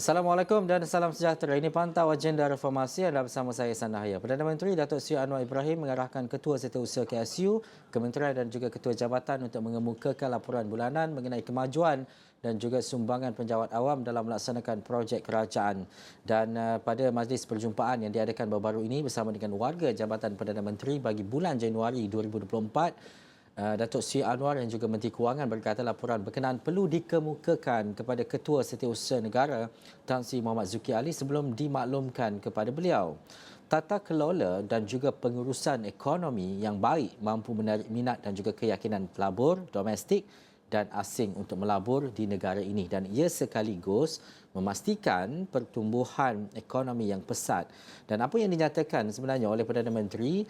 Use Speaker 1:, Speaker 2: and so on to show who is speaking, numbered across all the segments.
Speaker 1: Assalamualaikum dan salam sejahtera. Ini Pantau Agenda Reformasi anda bersama saya Sanahaya. Perdana Menteri Datuk Seri Anwar Ibrahim mengarahkan Ketua Setiausaha KSU, Kementerian dan juga Ketua Jabatan untuk mengemukakan laporan bulanan mengenai kemajuan dan juga sumbangan penjawat awam dalam melaksanakan projek kerajaan. Dan pada majlis perjumpaan yang diadakan baru-baru ini bersama dengan warga Jabatan Perdana Menteri bagi bulan Januari 2024, Datuk Seri Anwar yang juga Menteri Kewangan berkata laporan berkenaan perlu dikemukakan kepada Ketua Setiausaha Negara Tan Sri Muhammad Zuki Ali sebelum dimaklumkan kepada beliau. Tata kelola dan juga pengurusan ekonomi yang baik mampu menarik minat dan juga keyakinan pelabur domestik dan asing untuk melabur di negara ini, dan ia sekaligus memastikan pertumbuhan ekonomi yang pesat. Dan apa yang dinyatakan sebenarnya oleh Perdana Menteri,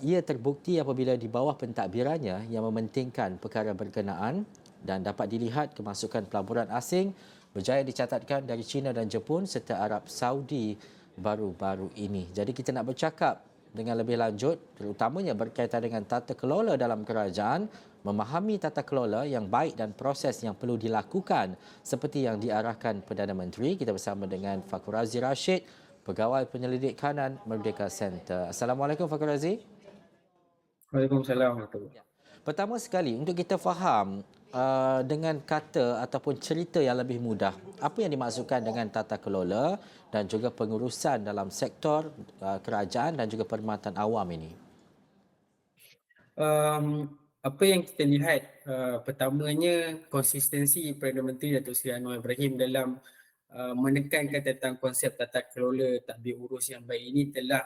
Speaker 1: ia terbukti apabila di bawah pentadbirannya yang mementingkan perkara berkenaan, dan dapat dilihat kemasukan pelaburan asing berjaya dicatatkan dari China dan Jepun serta Arab Saudi baru-baru ini. Jadi kita nak bercakap dengan lebih lanjut terutamanya berkaitan dengan tata kelola dalam kerajaan, memahami tata kelola yang baik dan proses yang perlu dilakukan seperti yang diarahkan Perdana Menteri. Kita bersama dengan Fakhur Razi Rashid, Pegawai Penyelidik Kanan Merdeka Center. Assalamualaikum Fakhur Razi.
Speaker 2: Waalaikumsalam warahmatullahi.
Speaker 1: Ya. Pertama sekali, untuk kita faham dengan kata ataupun cerita yang lebih mudah, apa yang dimaksudkan dengan tata kelola dan juga pengurusan dalam sektor kerajaan dan juga perkhidmatan awam ini?
Speaker 2: Apa yang kita lihat, pertamanya konsistensi Perdana Menteri Datuk Seri Anwar Ibrahim dalam menekankan tentang konsep tata kelola tadbir urus yang baik ini telah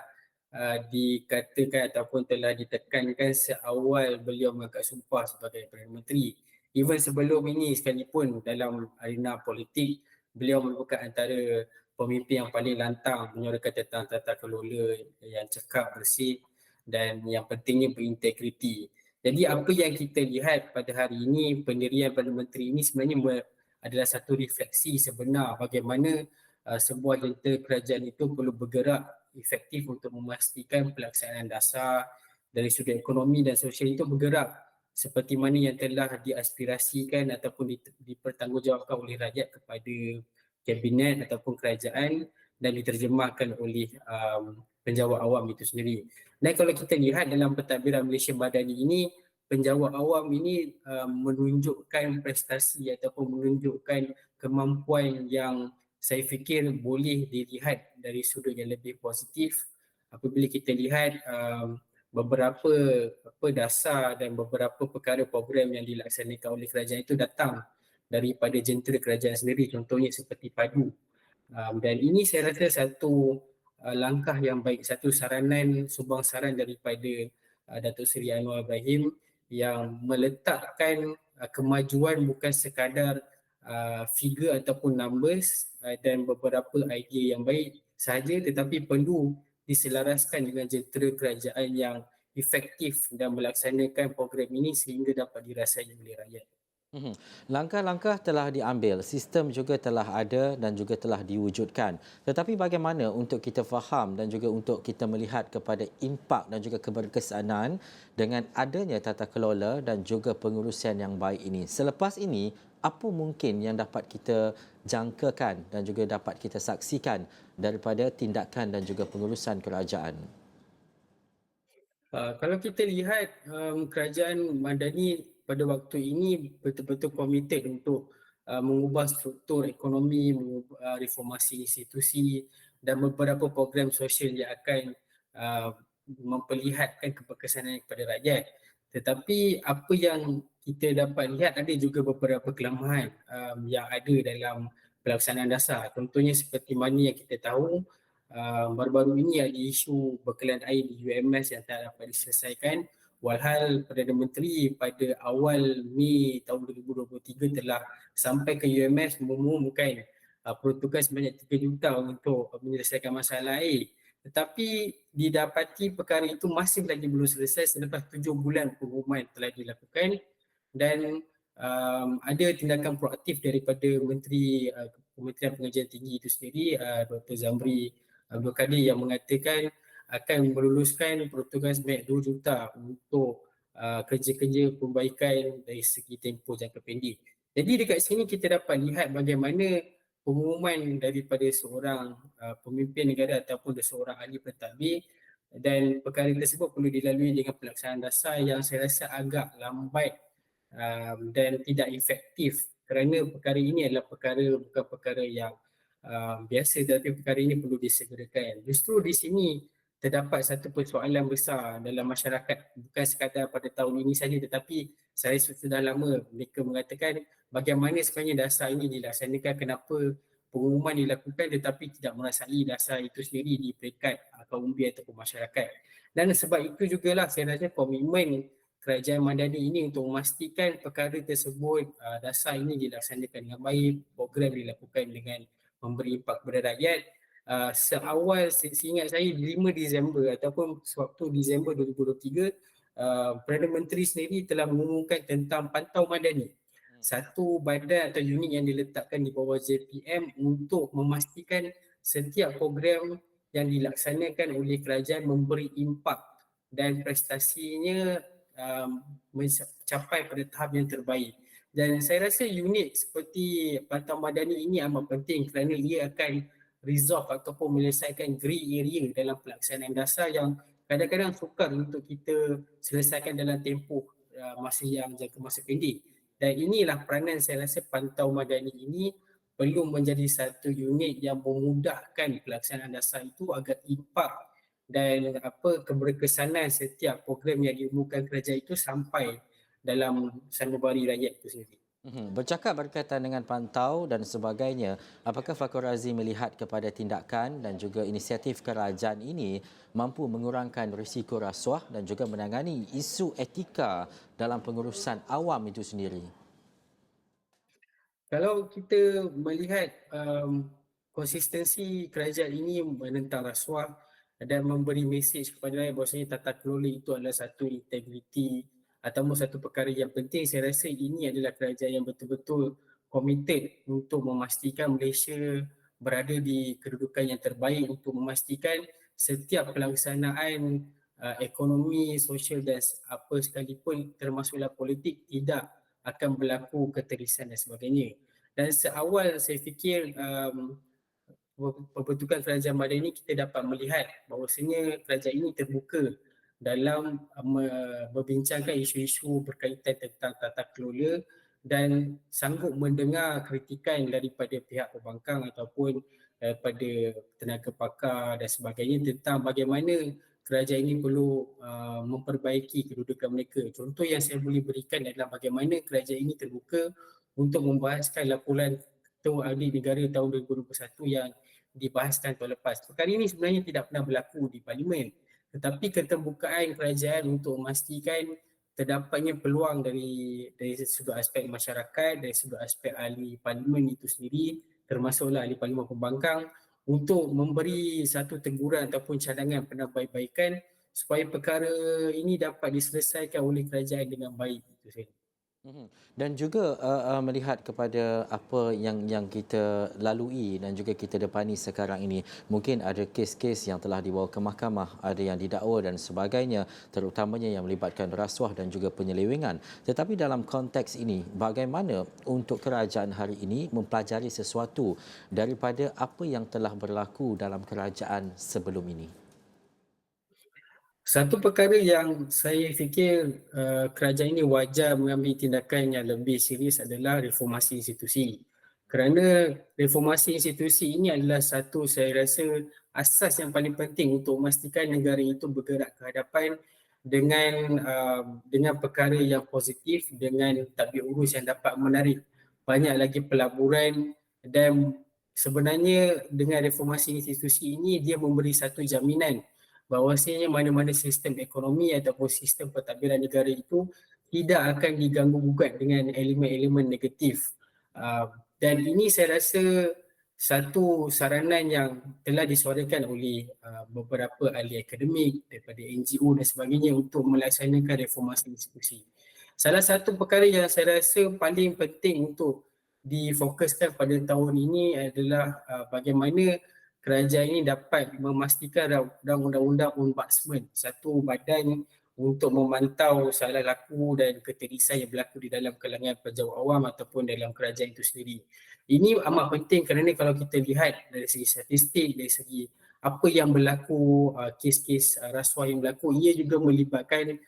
Speaker 2: dikatakan ataupun telah ditekankan seawal beliau mengangkat sumpah sebagai Perdana Menteri. Even sebelum ini sekalipun dalam arena politik, beliau merupakan antara pemimpin yang paling lantang menyuarakan tentang tata kelola yang cekap, bersih dan yang pentingnya berintegriti. Jadi apa yang kita lihat pada hari ini, pendirian Perdana Menteri ini sebenarnya adalah satu refleksi sebenar bagaimana sebuah jentera kerajaan itu perlu bergerak efektif untuk memastikan pelaksanaan dasar dari sudut ekonomi dan sosial itu bergerak seperti mana yang telah diaspirasikan ataupun dipertanggungjawabkan oleh rakyat kepada kabinet ataupun kerajaan dan diterjemahkan oleh penjawat awam itu sendiri. Dan kalau kita lihat dalam pentadbiran Malaysia Madani ini, penjawat awam ini menunjukkan prestasi ataupun menunjukkan kemampuan yang saya fikir boleh dilihat dari sudut yang lebih positif apabila kita lihat beberapa dasar dan beberapa perkara program yang dilaksanakan oleh kerajaan itu datang daripada jentera kerajaan sendiri, contohnya seperti padu. Dan ini saya rasa satu langkah yang baik, satu saranan sumbang saran daripada Datuk Seri Anwar Ibrahim yang meletakkan kemajuan bukan sekadar figure ataupun numbers dan beberapa idea yang baik sahaja, tetapi perlu diselaraskan dengan jentera kerajaan yang efektif dan melaksanakan program ini sehingga dapat dirasai oleh rakyat.
Speaker 1: Mhm. Langkah-langkah telah diambil, sistem juga telah ada dan juga telah diwujudkan. Tetapi bagaimana untuk kita faham dan juga untuk kita melihat kepada impak dan juga keberkesanan dengan adanya tata kelola dan juga pengurusan yang baik ini? Selepas ini, apa mungkin yang dapat kita jangkakan dan juga dapat kita saksikan daripada tindakan dan juga pengurusan kerajaan?
Speaker 2: Kalau kita lihat kerajaan Madani pada waktu ini betul-betul komited untuk mengubah struktur ekonomi, mengubah reformasi institusi dan beberapa program sosial yang akan uh, memperlihatkan keberkesanan kepada rakyat. Tetapi apa yang kita dapat lihat ada juga beberapa kelemahan yang ada dalam pelaksanaan dasar. Contohnya seperti mana yang kita tahu, baru-baru ini ada isu bekalan air di UMS yang tak dapat diselesaikan, walhal Perdana Menteri pada awal Mei tahun 2023 telah sampai ke UMS mengumumkan peruntukan sebanyak 3 juta untuk menyelesaikan masalah air. Tetapi didapati perkara itu masih lagi belum selesai selepas 7 bulan pengumuman telah dilakukan, dan ada tindakan proaktif daripada Menteri Kementerian Pengajian Tinggi itu sendiri, Dr. Zamri Abdul Kadir, yang mengatakan akan meluluskan peruntukan sebanyak 2 juta untuk kerja-kerja perbaikan dari segi tempoh jangka pendek. Jadi dekat sini kita dapat lihat bagaimana pengumuman daripada seorang pemimpin negara ataupun seorang ahli pentadbir, dan perkara tersebut perlu dilalui dengan pelaksanaan dasar yang saya rasa agak lambat dan tidak efektif, kerana perkara ini adalah bukan perkara yang biasa, tetapi perkara ini perlu disegerakan. Justru di sini terdapat satu persoalan besar dalam masyarakat, bukan sekadar pada tahun ini saja, tetapi saya sudah lama mereka mengatakan bagaimana sebenarnya dasar ini dilaksanakan, kenapa pengumuman dilakukan tetapi tidak merasai dasar itu sendiri di peringkat kaum umbi ataupun masyarakat. Dan sebab itu jugalah saya rasa komitmen Kerajaan Madani ini untuk memastikan perkara tersebut, dasar ini dilaksanakan dengan baik, program dilakukan dengan memberi impak kepada rakyat. Seawal, seingat saya 5 Disember ataupun sewaktu Disember 2023, Perdana Menteri sendiri telah mengumumkan tentang Pantau Madani, satu badan atau unit yang diletakkan di bawah JPM untuk memastikan setiap program yang dilaksanakan oleh kerajaan memberi impak dan prestasinya mencapai pada tahap yang terbaik. Dan saya rasa unit seperti Pantau Madani ini amat penting kerana ia akan resolve ataupun menyelesaikan grey area dalam pelaksanaan dasar yang kadang-kadang sukar untuk kita selesaikan dalam tempoh masa yang jangka masa pendek. Dan inilah peranan saya rasa Pantau Madani ini perlu menjadi satu unit yang memudahkan pelaksanaan dasar itu agar impak dan keberkesanan setiap program yang diumumkan kerajaan itu sampai dalam sanubari rakyat itu sendiri.
Speaker 1: Bercakap berkaitan dengan pantau dan sebagainya, apakah Fakhr Razi melihat kepada tindakan dan juga inisiatif kerajaan ini mampu mengurangkan risiko rasuah dan juga menangani isu etika dalam pengurusan awam itu sendiri?
Speaker 2: Kalau kita melihat konsistensi kerajaan ini menentang rasuah dan memberi mesej kepada rakyat bahawasanya tata kelola itu adalah satu integriti ataupun satu perkara yang penting, saya rasa ini adalah kerajaan yang betul-betul komited untuk memastikan Malaysia berada di kedudukan yang terbaik untuk memastikan setiap pelaksanaan ekonomi, sosial dan apa sekalipun termasuklah politik tidak akan berlaku keterisan dan sebagainya. Dan seawal saya fikir pembentukan kerajaan Madani, kita dapat melihat bahawasanya kerajaan ini terbuka dalam membincangkan isu-isu berkaitan tentang tata kelola dan sanggup mendengar kritikan daripada pihak pembangkang ataupun daripada tenaga pakar dan sebagainya tentang bagaimana kerajaan ini perlu memperbaiki kedudukan mereka. Contoh yang saya boleh berikan adalah bagaimana kerajaan ini terbuka untuk membahaskan laporan Ketua Ahli Negara tahun 2021 yang dibahaskan tahun lepas. Perkara ini sebenarnya tidak pernah berlaku di Parlimen, tetapi keterbukaan kerajaan untuk memastikan terdapatnya peluang dari sudut aspek masyarakat, dari sudut aspek ahli parlimen itu sendiri, termasuklah ahli parlimen pembangkang, untuk memberi satu teguran ataupun cadangan penambahbaikan supaya perkara ini dapat diselesaikan oleh kerajaan dengan baik. Itu saja.
Speaker 1: Dan juga melihat kepada apa yang kita lalui dan juga kita depani sekarang ini, mungkin ada kes-kes yang telah dibawa ke mahkamah, ada yang didakwa dan sebagainya, terutamanya yang melibatkan rasuah dan juga penyelewengan. Tetapi dalam konteks ini, bagaimana untuk kerajaan hari ini mempelajari sesuatu daripada apa yang telah berlaku dalam kerajaan sebelum ini?
Speaker 2: Satu perkara yang saya fikir kerajaan ini wajar mengambil tindakan yang lebih serius adalah reformasi institusi. Kerana reformasi institusi ini adalah satu, saya rasa, asas yang paling penting untuk memastikan negara itu bergerak ke hadapan dengan perkara yang positif, dengan tadbir urus yang dapat menarik banyak lagi pelaburan. Dan sebenarnya dengan reformasi institusi ini dia memberi satu jaminan bahawasanya mana-mana sistem ekonomi ataupun sistem pentadbiran negara itu tidak akan diganggu gugat dengan elemen-elemen negatif. Dan ini saya rasa satu saranan yang telah disuarakan oleh beberapa ahli akademik daripada NGO dan sebagainya untuk melaksanakan reformasi institusi. Salah satu perkara yang saya rasa paling penting untuk difokuskan pada tahun ini adalah bagaimana kerajaan ini dapat memastikan undang-undang ombudsman, satu badan untuk memantau salah laku dan keterisan yang berlaku di dalam kalangan pejabat awam ataupun dalam kerajaan itu sendiri. Ini amat penting kerana kalau kita lihat dari segi statistik, dari segi apa yang berlaku, kes-kes rasuah yang berlaku, ia juga melibatkan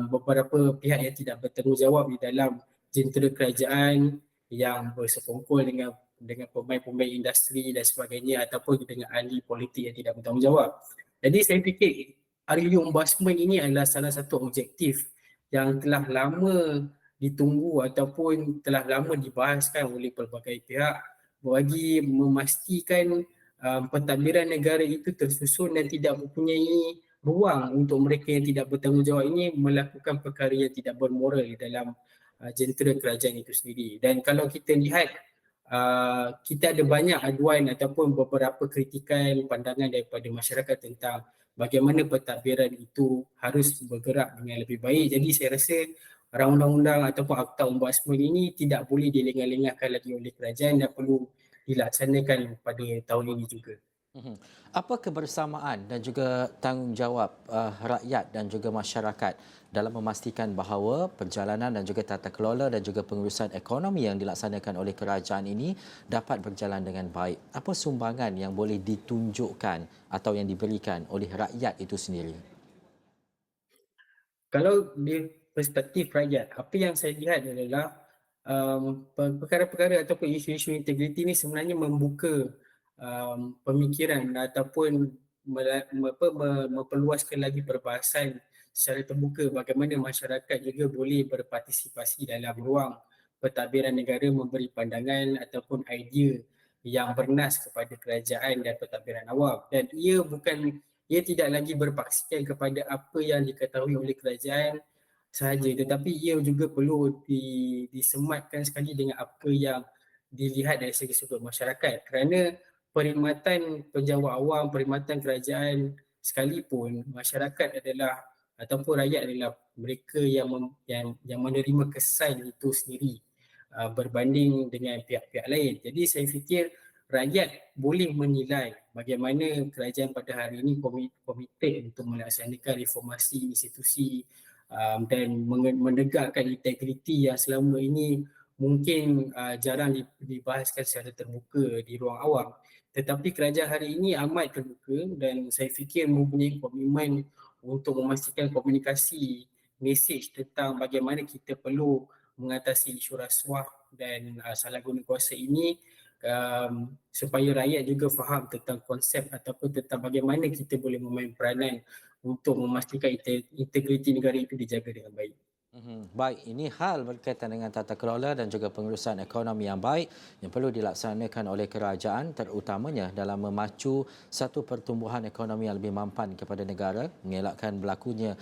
Speaker 2: beberapa pihak yang tidak bertanggungjawab di dalam jentera kerajaan yang bersekongkol dengan pemain-pemain industri dan sebagainya ataupun dengan ahli politik yang tidak bertanggungjawab. Jadi saya fikir early ombudsman ini adalah salah satu objektif yang telah lama ditunggu ataupun telah lama dibahaskan oleh pelbagai pihak bagi memastikan pentadbiran negara itu tersusun dan tidak mempunyai ruang untuk mereka yang tidak bertanggungjawab ini melakukan perkara yang tidak bermoral di dalam jentera kerajaan itu sendiri. Dan kalau kita lihat kita ada banyak aduan ataupun beberapa kritikan pandangan daripada masyarakat tentang bagaimana pentadbiran itu harus bergerak dengan lebih baik. Jadi saya rasa undang-undang ataupun akta ombudsman ini tidak boleh dilengah-lengahkan lagi oleh kerajaan dan perlu dilaksanakan pada tahun ini juga.
Speaker 1: Mhm. Apa kebersamaan dan juga tanggungjawab rakyat dan juga masyarakat dalam memastikan bahawa perjalanan dan juga tata kelola dan juga pengurusan ekonomi yang dilaksanakan oleh kerajaan ini dapat berjalan dengan baik? Apa sumbangan yang boleh ditunjukkan atau yang diberikan oleh rakyat itu sendiri?
Speaker 2: Kalau di perspektif rakyat, apa yang saya lihat adalah perkara-perkara ataupun isu-isu integriti ini sebenarnya membuka pemikiran ataupun memperluaskan lagi perbahasan secara terbuka bagaimana masyarakat juga boleh berpartisipasi dalam ruang pentadbiran negara memberi pandangan ataupun idea yang bernas kepada kerajaan dan pentadbiran awam. Dan ia tidak lagi berpaksikan kepada apa yang diketahui oleh kerajaan sahaja, tetapi ia juga perlu disematkan sekali dengan apa yang dilihat dari segi sudut masyarakat, kerana perkhidmatan penjawat awam, perkhidmatan kerajaan sekalipun, masyarakat adalah ataupun rakyat adalah mereka yang menerima kesan itu sendiri berbanding dengan pihak-pihak lain. Jadi saya fikir rakyat boleh menilai bagaimana kerajaan pada hari ini komited untuk melaksanakan reformasi institusi dan menegakkan integriti yang selama ini mungkin jarang dibahaskan secara terbuka di ruang awam. Tetapi kerajaan hari ini amat terbuka dan saya fikir mempunyai komitmen untuk memastikan komunikasi mesej tentang bagaimana kita perlu mengatasi isu rasuah dan salah guna kuasa ini supaya rakyat juga faham tentang konsep ataupun tentang bagaimana kita boleh memain peranan untuk memastikan integriti negara itu dijaga dengan baik.
Speaker 1: Baik, ini hal berkaitan dengan tata kelola dan juga pengurusan ekonomi yang baik yang perlu dilaksanakan oleh kerajaan terutamanya dalam memacu satu pertumbuhan ekonomi yang lebih mampan kepada negara, mengelakkan berlakunya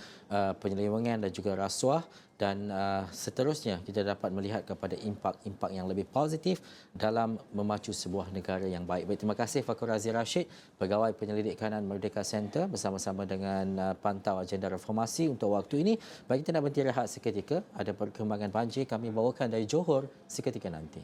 Speaker 1: penyelewengan dan juga rasuah dan seterusnya kita dapat melihat kepada impak-impak yang lebih positif dalam memacu sebuah negara yang baik. Baik, terima kasih Fakhur Razi Rashid, Pegawai Penyelidik Kanan Merdeka Center bersama-sama dengan pantau agenda reformasi untuk waktu ini. Bagi kita nak berhenti rehat seketika, ada perkembangan banjir kami bawakan dari Johor seketika nanti.